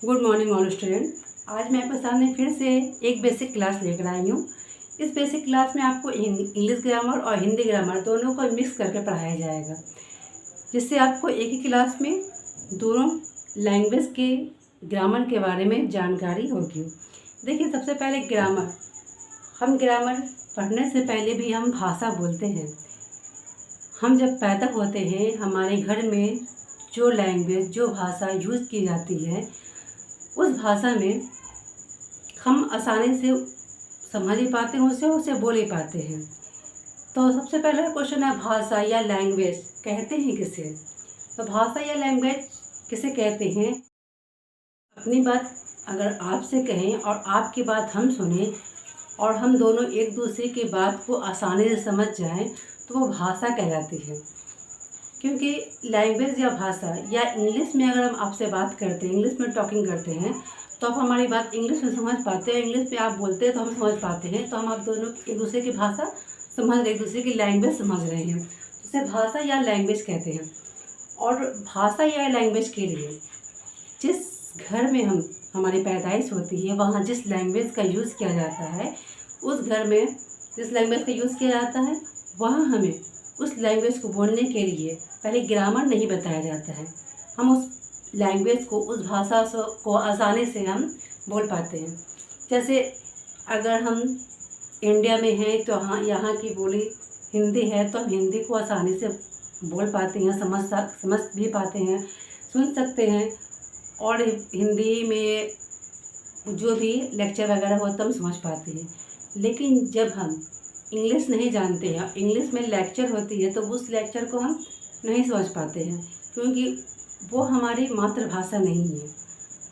Good morning all student. आज मैं आपके सामने फिर से एक बेसिक क्लास लेकर आई हूँ। इस बेसिक क्लास में आपको इंग्लिश ग्रामर और हिंदी ग्रामर दोनों को मिक्स करके पढ़ाया जाएगा, जिससे आपको एक ही क्लास में दोनों लैंग्वेज के ग्रामर के बारे में जानकारी होगी। देखिए, सबसे पहले ग्रामर। हम ग्रामर पढ़ने से पहले भी हम भाषा बोलते हैं। हम जब पैदा होते हैं, हमारे घर में जो लैंग्वेज, जो भाषा यूज़ की जाती है, उस भाषा में हम आसानी से समझ ही पाते हैं, उसे बोल ही पाते हैं। तो सबसे पहला क्वेश्चन है, भाषा या लैंग्वेज कहते हैं किसे? तो भाषा या लैंग्वेज किसे कहते हैं? अपनी बात अगर आपसे कहें और आपकी बात हम सुने और हम दोनों एक दूसरे की बात को आसानी से समझ जाएं, तो वो भाषा कहलाती है। क्योंकि लैंग्वेज या भाषा या इंग्लिश में अगर हम आपसे बात करते हैं, इंग्लिश में टॉकिंग करते हैं, तो आप हमारी बात इंग्लिश में समझ पाते हैं, इंग्लिश में आप बोलते हैं तो हम समझ पाते हैं। तो हम आप दोनों एक दूसरे की भाषा समझ रहे, एक दूसरे की लैंग्वेज समझ रहे हैं, तो इसे भाषा या लैंग्वेज कहते हैं। और भाषा या लैंग्वेज के लिए जिस घर में हमारी पैदाइश होती है, वहाँ जिस लैंग्वेज का यूज़ किया जाता है, उस घर में जिस लैंग्वेज का यूज़ किया जाता है, वहाँ हमें उस लैंग्वेज को बोलने के लिए पहले ग्रामर नहीं बताया जाता है। हम उस लैंग्वेज को, उस भाषा को आसानी से हम बोल पाते हैं। जैसे अगर हम इंडिया में हैं तो यहाँ की बोली हिंदी है, तो हम हिंदी को आसानी से बोल पाते हैं, समझ भी पाते हैं, सुन सकते हैं। और हिंदी में जो भी लेक्चर वगैरह होता है हम समझ पाते हैं। लेकिन जब हम इंग्लिश नहीं जानते हैं, इंग्लिश में लेक्चर होती है, तो उस लेक्चर को हम नहीं समझ पाते हैं, क्योंकि वो हमारी मातृभाषा नहीं है।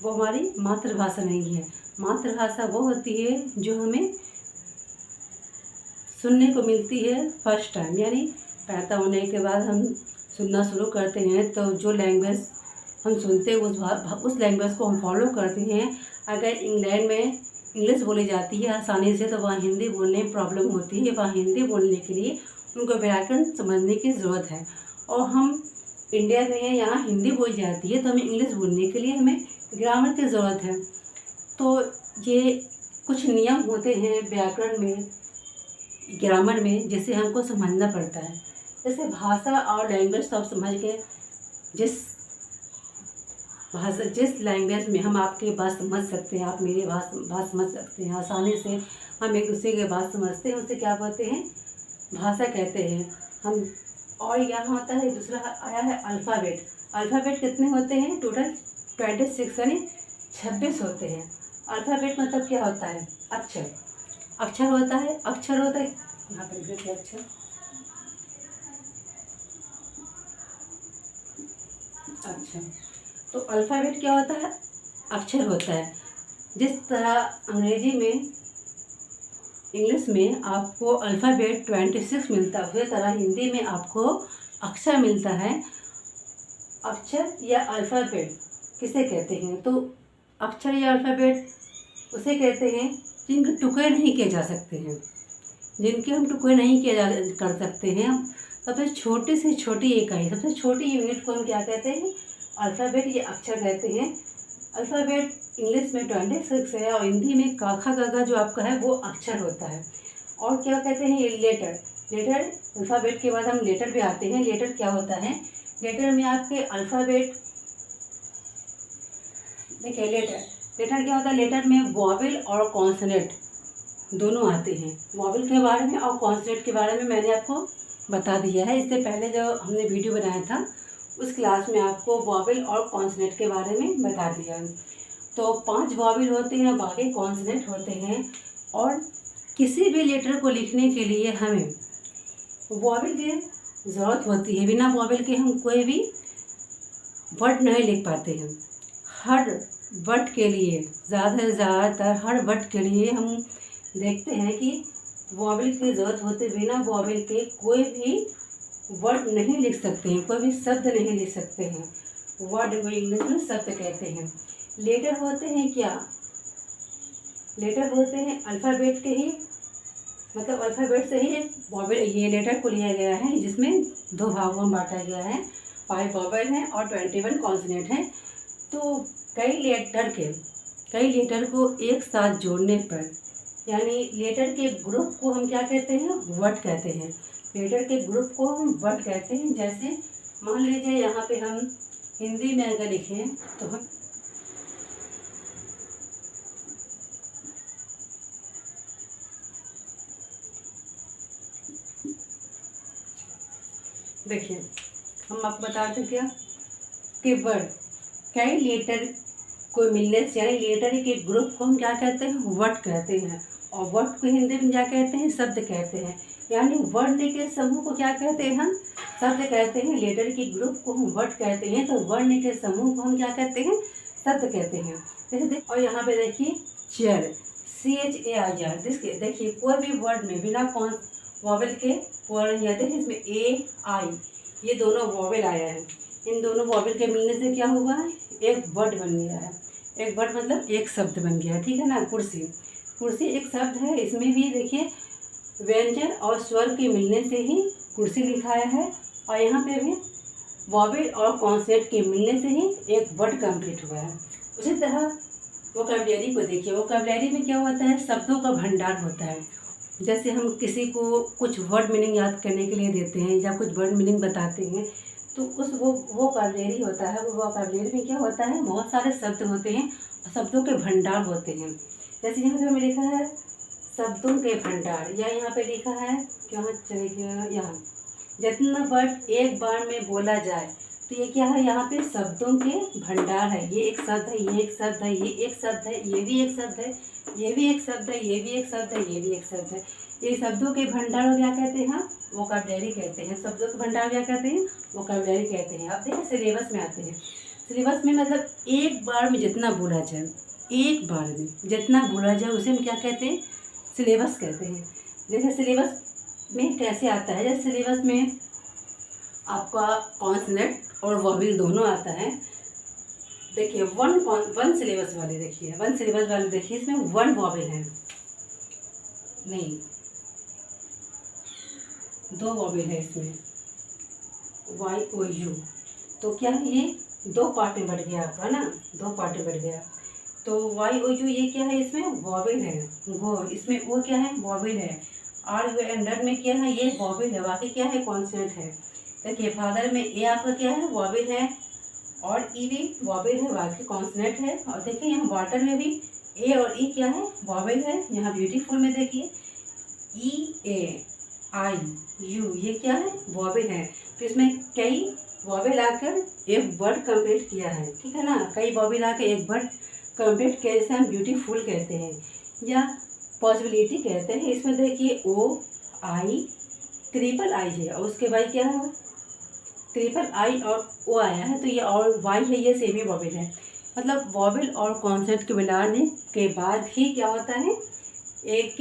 वो हमारी मातृभाषा नहीं है। मातृभाषा वो होती है जो हमें सुनने को मिलती है फर्स्ट टाइम, यानी पैदा होने के बाद हम सुनना शुरू करते हैं, तो जो लैंग्वेज हम सुनते हैं उस लैंग्वेज को हम फॉलो करते हैं। अगर इंग्लैंड में इंग्लिश बोली जाती है आसानी से, तो वहाँ हिंदी बोलने में प्रॉब्लम होती है। वहाँ हिंदी बोलने के लिए उनको व्याकरण समझने की ज़रूरत है। और हम इंडिया में हैं, यहाँ हिंदी बोली जाती है, तो हमें इंग्लिश बोलने के लिए हमें ग्रामर की ज़रूरत है। तो ये कुछ नियम होते हैं व्याकरण में, ग्रामर में, जिसे हमको समझना पड़ता है। जैसे भाषा और लैंग्वेज तो आप समझ गए। जिस लैंग्वेज में हम आपकी बात समझ सकते हैं, आप मेरी बात समझ सकते हैं, आसानी से हम एक दूसरे की बात समझते हैं, उसे क्या कहते हैं? भाषा कहते हैं हम। और यहाँ होता है दूसरा, आया है अल्फ़ाबेट। अल्फ़ाबेट कितने होते हैं? टोटल 26 यानी 26 होते हैं। अल्फ़ाबेट मतलब क्या होता है? अक्षर। अक्षर होता है, यहाँ पर देखिए अक्षर। अच्छा, तो अल्फ़ाबेट क्या होता है? अक्षर होता है। जिस तरह अंग्रेजी में, इंग्लिश में आपको अल्फ़ाबेट 26 मिलता है, उसी तरह हिंदी में आपको अक्षर मिलता है। अक्षर या अल्फ़ाबेट किसे कहते हैं? तो अक्षर या अल्फ़ाबेट उसे कहते हैं जिनके टुकड़े नहीं किए जा सकते हैं, जिनके हम टुकड़े नहीं कर सकते हैं। सबसे छोटी से छोटी इकाई, सबसे छोटी यूनिट को हम क्या कहते हैं? अल्फ़ाबेट या अक्षर कहते हैं। अल्फ़ाबेट इंग्लिश में 26 है और हिंदी में क ख ग घ जो आपका है वो अक्षर होता है। और क्या कहते हैं? ये लेटर। अल्फ़ाबेट के बाद हम लेटर भी आते हैं। लेटर क्या होता है? लेटर में आपके अल्फ़ाबेट, देखिए लेटर क्या होता है? लेटर में वॉवेल और कॉन्सोनेंट दोनों आते हैं। वॉवेल के बारे में और कॉन्सोनेंट के बारे में मैंने आपको बता दिया है। इससे पहले जो हमने वीडियो बनाया था उस क्लास में आपको वॉवेल और कॉन्सोनेंट के बारे में बता दिया। तो 5 वॉवेल होते हैं, बाकी कॉन्सोनेंट होते हैं। और किसी भी लेटर को लिखने के लिए हमें वॉवेल की ज़रूरत होती है। बिना वॉवेल के हम कोई भी वर्ड नहीं लिख पाते हैं। हर वर्ड के लिए, ज़्यादा से ज़्यादातर हर वर्ड के लिए हम देखते हैं कि वॉवेल की ज़रूरत होती है। बिना वॉवेल के कोई भी वर्ड नहीं लिख सकते हैं, कोई भी शब्द नहीं लिख सकते हैं। वर्ड को इंग्लिश में शब्द कहते हैं। लेटर होते हैं क्या? लेटर होते हैं अल्फ़ाबेट के ही, मतलब अल्फ़ाबेट से ही वॉवेल, ये लेटर को लिया गया है, जिसमें 2 भागों में बांटा गया है। 5 वॉवेल हैं और 21 कॉन्सोनेंट हैं। तो कई लेटर को एक साथ जोड़ने पर, यानी लेटर के ग्रुप को हम क्या कहते हैं, वर्ड कहते हैं। लेटर के ग्रुप को हम वर्ड कहते हैं। जैसे मान लीजिए यहाँ पे हम हिंदी में अगर लिखें तो हम देखिए, हम आपको बताते क्या कि वर्ड, कई लेटर को मिलने से, यानी लेटर के ग्रुप को हम क्या कहते हैं, वर्ड कहते हैं। और वर्ड को हिंदी में क्या कहते हैं, शब्द कहते हैं। यानी वर्ण के समूह को क्या कहते हैं, हम शब्द कहते हैं। लेटर के ग्रुप को हम वर्ड कहते हैं, तो वर्ण के समूह को हम क्या कहते हैं, शब्द कहते हैं। जैसे और यहाँ पे देखिए चेयर, CHAIR, देखिए कोई भी वर्ड में बिना वॉवेल के वर्ण नहीं आते हैं। इसमें AI, ये दोनों वॉवेल आया है। इन दोनों वॉवेल के मिलने से क्या हुआ है, एक वर्ड बन गया है। एक वर्ड मतलब एक शब्द बन गया है, ठीक है ना। कुर्सी एक शब्द है। इसमें भी देखिए व्यंजन और स्वर के मिलने से ही कुर्सी लिखाया है। और यहाँ पे भी वॉवेल और कॉन्सेप्ट के मिलने से ही एक वर्ड कंप्लीट हुआ है। उसी तरह वोकैबुलरी को देखिए, वोकैबुलरी में क्या होता है, शब्दों का भंडार होता है। जैसे हम किसी को कुछ वर्ड मीनिंग याद करने के लिए देते हैं या कुछ वर्ड मीनिंग बताते हैं, तो उस वो वोकैबुलरी होता है। वो वोकैबुलरी में क्या होता है, बहुत सारे शब्द होते हैं और शब्दों के भंडार होते हैं। जैसे यहाँ पे हमें लिखा है शब्दों के भंडार, या यहाँ पे लिखा है, कहाँ चले गया, यहाँ जितना वर्ड एक बार में बोला जाए, तो ये क्या है, यहाँ पे शब्दों के भंडार है। ये एक शब्द है, ये एक शब्द है, ये एक शब्द है, ये भी एक शब्द है, ये भी एक शब्द है, ये भी एक शब्द है, ये भी एक शब्द है। ये शब्दों के भंडार को क्या कहते हैं, वोकैबुलरी कहते हैं। शब्दों के भंडार क्या कहते हैं, वोकैबुलरी कहते हैं। अब देखिए सिलेबस में आते हैं। सिलेबस में मतलब एक बार में जितना बोला जाए, एक बार में जितना बोला जाए उसे हम क्या कहते हैं, सिलेबस कहते हैं। जैसे सिलेबस में कैसे आता है, जैसे सिलेबस में आपका कॉन्सोनेंट और वॉवेल दोनों आता है। देखिए वन सिलेबस वाले देखिए, इसमें वन वॉवेल है, नहीं दो वॉवेल है इसमें, YOU। तो क्या है, ये दो पार्ट में बढ़ गया आपका ना, दो पार्ट में बढ़ गया। तो YOU ये क्या है, इसमें वॉवेल है। गो, इसमें वो क्या है, वॉवेल है। RU अंडर में क्या है, ये वॉवेल है, बाकी क्या है, कॉन्सोनेंट है। देखिए फादर में ए आपका क्या है, वॉवेल है, और ई भी वॉवेल है, बाकी कॉन्सोनेंट है। और देखिए यहाँ वाटर में भी ए और ई क्या है, वॉवेल है। यहाँ ब्यूटीफुल में देखिए EAIU ये क्या है, वॉवेल है। तो इसमें कई वॉवेल आकर एक वर्ड कंप्लीट किया है, ठीक है ना। कई वॉवेल आकर एक वर्ड कंप्लीट किया, जैसे हम ब्यूटीफुल कहते हैं या पॉसिबिलिटी कहते हैं। इसमें देखिए OI ट्रिपल आई है, और उसके बाद क्या है, ट्रिपल आई और ओ आया है, तो ये और वाई है, ये सेमी वॉवेल है। मतलब वॉवेल और कॉन्सेप्ट के मिलाने के बाद ही क्या होता है, एक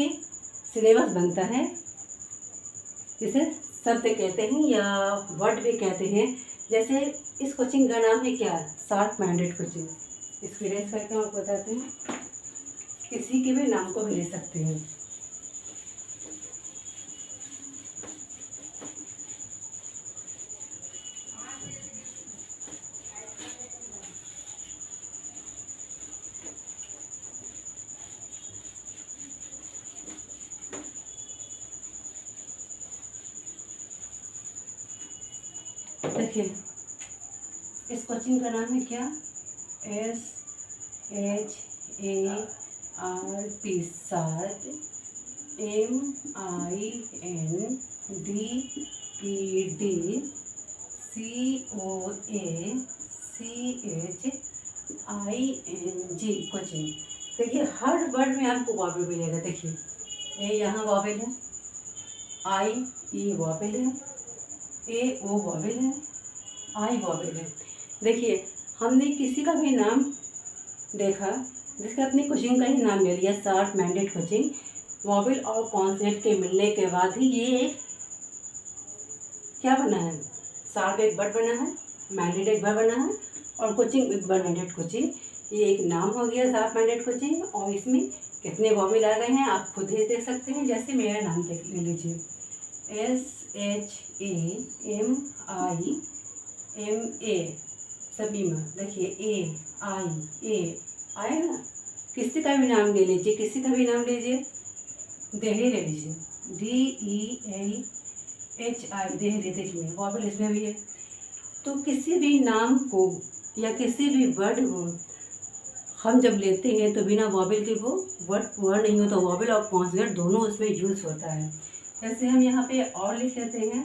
सिलेबस बनता है, जिसे शब्द कहते हैं या वर्ड भी कहते हैं। जैसे इस कोचिंग का नाम है क्या, शार्प माइंडेड कोचिंग। एक्सपीरियंस करके हम आपको बताते हैं, किसी के भी नाम को भी ले सकते हैं। देखिए इस कोचिंग का नाम है क्या, SHARP, sharp, MINDPD COACHING coaching. देखिए हर वर्ड में आपको वॉवेल मिलेगा। देखिए ए यहाँ वॉवेल है, IE वॉवेल है, AO वॉवेल है, I वॉवेल है। देखिए हमने किसी का भी नाम देखा जिसका अपनी कोचिंग का ही नाम ले लिया, शार्प माइंडेड कोचिंग। वॉवेल और कॉन्सेप्ट के मिलने के बाद ही ये एक क्या बना है, शार्प एक वर्ड बना है, माइंडेड एक वर्ड बना है, और कोचिंग एक वर्ड माइंडेड कोचिंग। ये एक नाम हो गया शार्प माइंडेड कोचिंग। और इसमें कितने वॉवेल आ गए हैं आप खुद ही देख सकते हैं। जैसे मेरा नाम देख ले लीजिए, SHAMIMA, समीमा, देखिए ए आई ए आया ना। किसी का भी नाम ले लीजिए, किसी का भी नाम लीजिए, देहली ले लीजिए, DELHI, देहली, देखिए वॉवल इसमें भी है। तो किसी भी नाम को या किसी भी वर्ड को हम जब लेते हैं तो बिना वॉवल के वो वर्ड नहीं होता। वॉवल और कॉन्सोनेंट दोनों उसमें यूज होता है। जैसे हम यहाँ पे और लिख लेते हैं,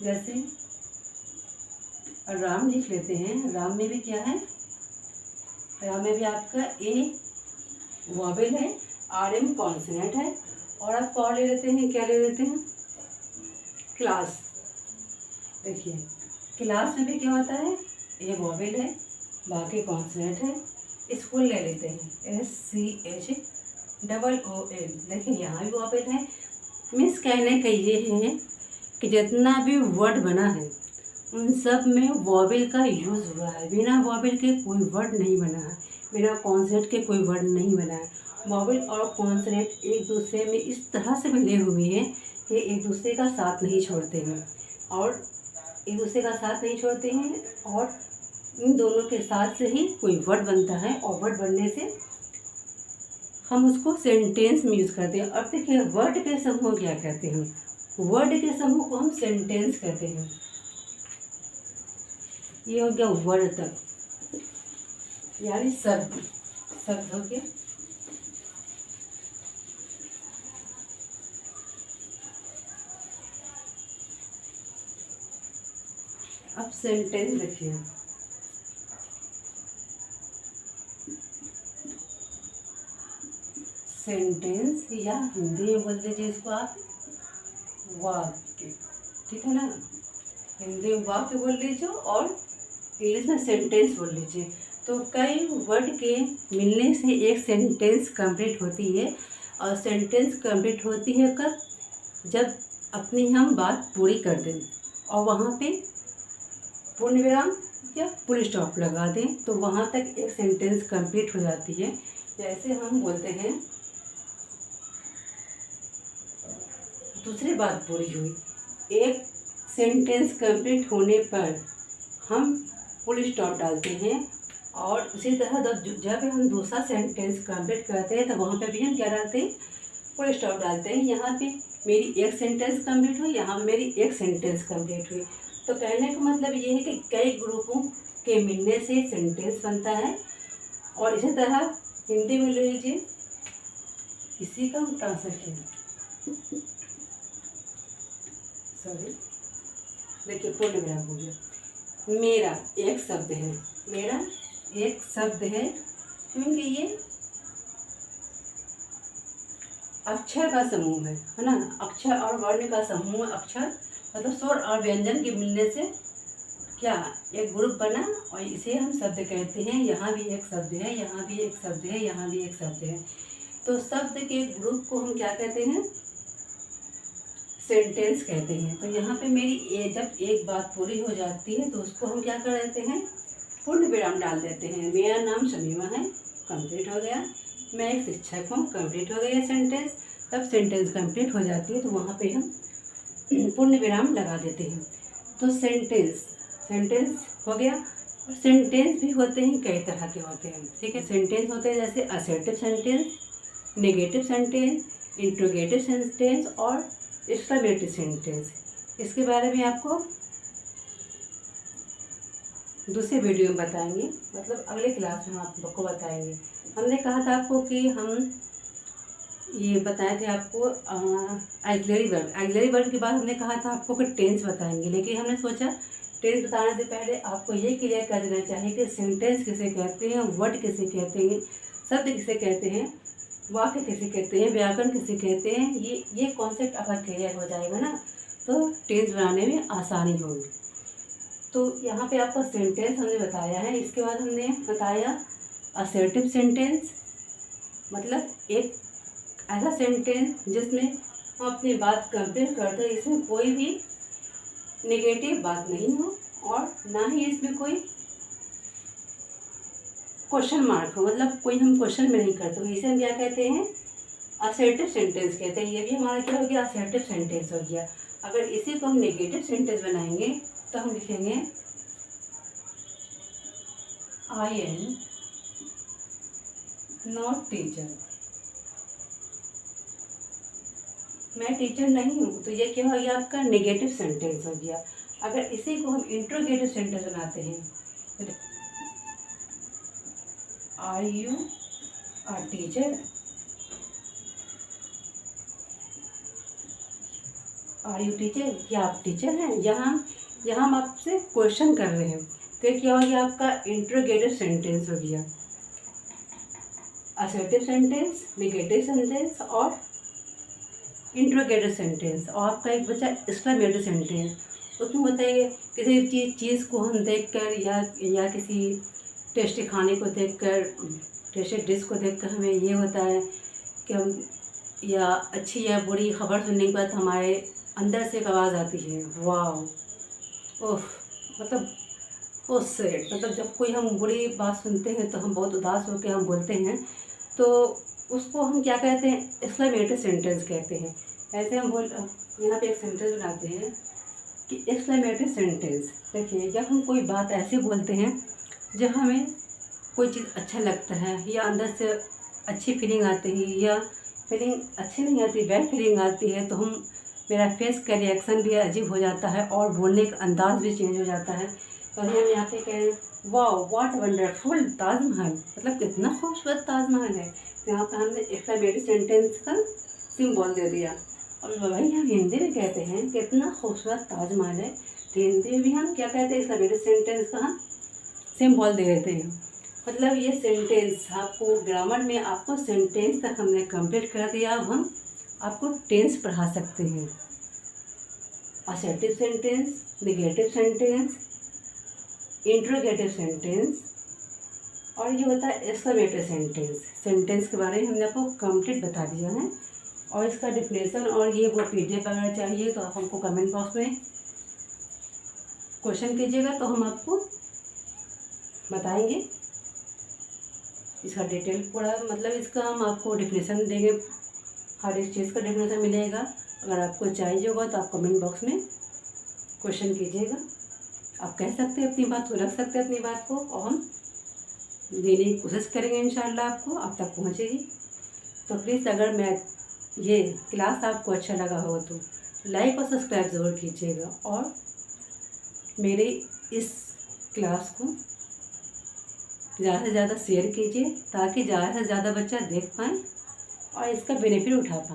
जैसे राम लिख लेते हैं। राम में भी क्या है, राम में भी आपका ए वॉवल है, RM कॉन्सोनेंट है। और आप और ले लेते हैं, क्या ले लेते हैं, क्लास। देखिए क्लास में भी क्या होता है, ए वॉवल है, बाकी कॉन्सोनेंट है। स्कूल ले लेते हैं, SCHOOL, देखिए यहाँ भी वॉवल है। मीन्स कहने का ये है कि जितना भी वर्ड बना है उन सब में वॉवल का यूज़ हुआ है। बिना वॉवल के कोई वर्ड नहीं बना है, बिना कॉन्सोनेंट के कोई वर्ड नहीं बना है। वॉवल और कॉन्सोनेंट एक दूसरे में इस तरह से मिले हुए हैं कि एक दूसरे का साथ नहीं छोड़ते हैं, और एक दूसरे का साथ नहीं छोड़ते हैं, और इन दोनों के साथ से ही कोई वर्ड बनता है, और वर्ड बनने से हम उसको सेंटेंस में यूज़ करते हैं। अब देखिए वर्ड के समूह क्या कहते हैं, वर्ड के समूह को हम सेंटेंस कहते हैं। ये हो गया वर्ड तक, यानी शब्द, शब्द हो गया। अब सेंटेंस देखिए, सेंटेंस या हिंदी में बोल दीजिए इसको आप वाक्य, ठीक है ना। हिंदी में वाक्य बोल लीजिए और इंग्लिश में सेंटेंस बोल लीजिए। तो कई वर्ड के मिलने से एक सेंटेंस कंप्लीट होती है। और सेंटेंस कंप्लीट होती है कब, जब अपनी हम बात पूरी कर दें और वहाँ पे पूर्ण विराम या फुल स्टॉप लगा दें, तो वहाँ तक एक सेंटेंस कंप्लीट हो जाती है। जैसे हम बोलते हैं दूसरी बात पूरी हुई, एक सेंटेंस कंप्लीट होने पर हम फुल स्टॉप डालते हैं, और उसी तरह जब हम दूसरा सेंटेंस कंप्लीट करते हैं तो वहाँ पे भी हम क्या डालते हैं, फुल स्टॉप डालते हैं। यहाँ पे मेरी एक सेंटेंस कंप्लीट हुई, यहाँ मेरी एक सेंटेंस कंप्लीट हुई। तो कहने का मतलब ये है कि कई ग्रुपों के मिलने से सेंटेंस बनता है। और इसी तरह हिंदी में ले लीजिए, इसी का हम ट्रांसलेशन, सॉरी, देखिए पूर्ण विराम हो गया। मेरा एक शब्द है, मेरा एक शब्द है, क्योंकि ये अक्षर का समूह है ना। अक्षर और वर्ण का समूह, अक्षर मतलब स्वर और व्यंजन के मिलने से क्या एक ग्रुप बना, और इसे हम शब्द कहते हैं। यहाँ भी एक शब्द है, यहाँ भी एक शब्द है, यहाँ भी एक शब्द है। तो शब्द के ग्रुप को हम क्या कहते हैं, सेंटेंस कहते हैं। तो यहाँ पे मेरी जब एक बात पूरी हो जाती है तो उसको हम क्या कर देते हैं, पूर्ण विराम डाल देते हैं। मेरा नाम शमीमा है, कंप्लीट हो गया। मैं एक शिक्षक हूँ, कंप्लीट हो गया सेंटेंस। तब सेंटेंस कंप्लीट हो जाती है तो वहाँ पे हम पूर्ण विराम लगा देते हैं। तो सेंटेंस हो गया। और सेंटेंस भी होते हैं, कई तरह के होते हैं, ठीक है। सेंटेंस होते हैं जैसे assertive sentence, negative sentence, interrogative sentence और एक्सक्लेमेटरी सेंटेंस। इसके बारे में आपको दूसरे वीडियो में बताएंगे, मतलब अगले क्लास में हम आपको बताएंगे। हमने कहा था आपको कि हम ये बताए थे आपको ऑक्सिलरी वर्ब के बाद हमने कहा था आपको कि टेंस बताएंगे। लेकिन हमने सोचा टेंस बताने से पहले आपको ये क्लियर कर देना चाहिए कि सेंटेंस किसे कहते हैं, वर्ड किसे कहते हैं, शब्द किसे कहते हैं, वाक्य किसे कहते हैं, व्याकरण किसे कहते हैं। ये कॉन्सेप्ट आपका क्लियर हो जाएगा ना, तो टेंस बनाने में आसानी होगी। तो यहाँ पे आपका सेंटेंस हमने बताया है। इसके बाद हमने बताया असर्टिव सेंटेंस, मतलब एक ऐसा सेंटेंस जिसमें हम अपनी बात कंप्लीट करते हैं, इसमें कोई भी नेगेटिव बात नहीं हो और ना ही इसमें कोई क्वेश्चन मार्क हो, मतलब कोई हम क्वेश्चन में नहीं करते हो। इसे हम क्या कहते हैं, असर्टिव सेंटेंस कहते हैं। ये भी हमारा क्या हो गया, असर्टिव सेंटेंस हो गया। अगर इसी को हम नेगेटिव सेंटेंस बनाएंगे तो हम लिखेंगे आई एम नॉट टीचर, मैं टीचर नहीं हूँ, तो ये क्या हो गया आपका नेगेटिव सेंटेंस हो गया। अगर इसी को हम इंट्रोगेटिव सेंटेंस बनाते हैं, are you a teacher, are you teacher, क्या आप टीचर हैं। यहाँ हम आपसे क्वेश्चन कर रहे हैं, तो क्या हो गया आपका इंट्रोगेटिव सेंटेंस हो गया। असर्टिव सेंटेंस, नेगेटिव सेंटेंस और इंट्रोगेटिव सेंटेंस। और आपका एक बचा एक्सक्लेमेटरी सेंटेंस, उसमें होता है किसी चीज़ को हम देखकर या किसी टेस्टी खाने को देखकर, टेस्टी डिश को देखकर हमें ये होता है कि हम या अच्छी या बुरी खबर सुनने के बाद हमारे अंदर से एक आवाज़ आती है, वाह, ओह, मतलब ओह सैड, मतलब जब कोई हम बुरी बात सुनते हैं तो हम बहुत उदास होकर हम बोलते हैं, तो उसको हम क्या कहते हैं, एक्सक्लेमेटरी सेंटेंस कहते हैं। ऐसे हम यहाँ पे एक सेंटेंस बनाते हैं कि एक्सक्लेमेटरी सेंटेंस। देखिए, जब हम कोई बात ऐसे बोलते हैं जब हमें कोई चीज़ अच्छा लगता है या अंदर से अच्छी फीलिंग आती है, या फीलिंग अच्छी नहीं आती, बैड फीलिंग आती है, तो हम मेरा फेस का रिएक्शन भी अजीब हो जाता है और बोलने का अंदाज भी चेंज हो जाता है। तो हम यहाँ पे कह रहे हैं, वाह व्हाट वंडरफुल ताजमहल, मतलब कितना खूबसूरत ताजमहल है। तो यहाँ पर हमने एक्सक्लेमेटरी सेंटेंस का सिंबल दे दिया। और वही हम हिंदी में कहते हैं कितना खूबसूरत ताजमहल है, तो हिंदी में भी हम क्या कहते हैं, एक्सक्लेमेटरी सेंटेंस का हम सिंबल दे देते हैं। मतलब ये सेंटेंस आपको ग्रामर में आपको सेंटेंस तक हमने कंप्लीट कर दिया। अब हम आपको टेंस पढ़ा सकते हैं। Assertive sentence, negative sentence, interrogative sentence और ये होता है एक्सक्लेमेटरी सेंटेंस। सेंटेंस के बारे में हमने आपको कंप्लीट बता दिया है। और इसका डिफिनेशन और ये वो पीडीएफ वगैरह चाहिए तो आप हमको कमेंट बॉक्स में क्वेश्चन कीजिएगा, तो हम आपको बताएंगे इसका डिटेल पूरा, मतलब इसका हम आपको डिफिनेशन देंगे, हर एक चीज़ का डिफिनेशन मिलेगा। अगर आपको चाहिए होगा तो आप कमेंट बॉक्स में क्वेश्चन कीजिएगा। आप कह सकते हैं अपनी बात को, रख सकते हैं अपनी बात को, और हम देने की कोशिश करेंगे, इंशाल्लाह आपको आप तक पहुंचेगी। तो प्लीज़ अगर मैं ये क्लास आपको अच्छा लगा हो तो लाइक और सब्सक्राइब ज़रूर कीजिएगा, और मेरे इस क्लास को ज़्यादा से ज़्यादा शेयर कीजिए ताकि ज़्यादा से ज़्यादा बच्चा देख पाएँ और इसका बेनिफिट उठा पाएँ।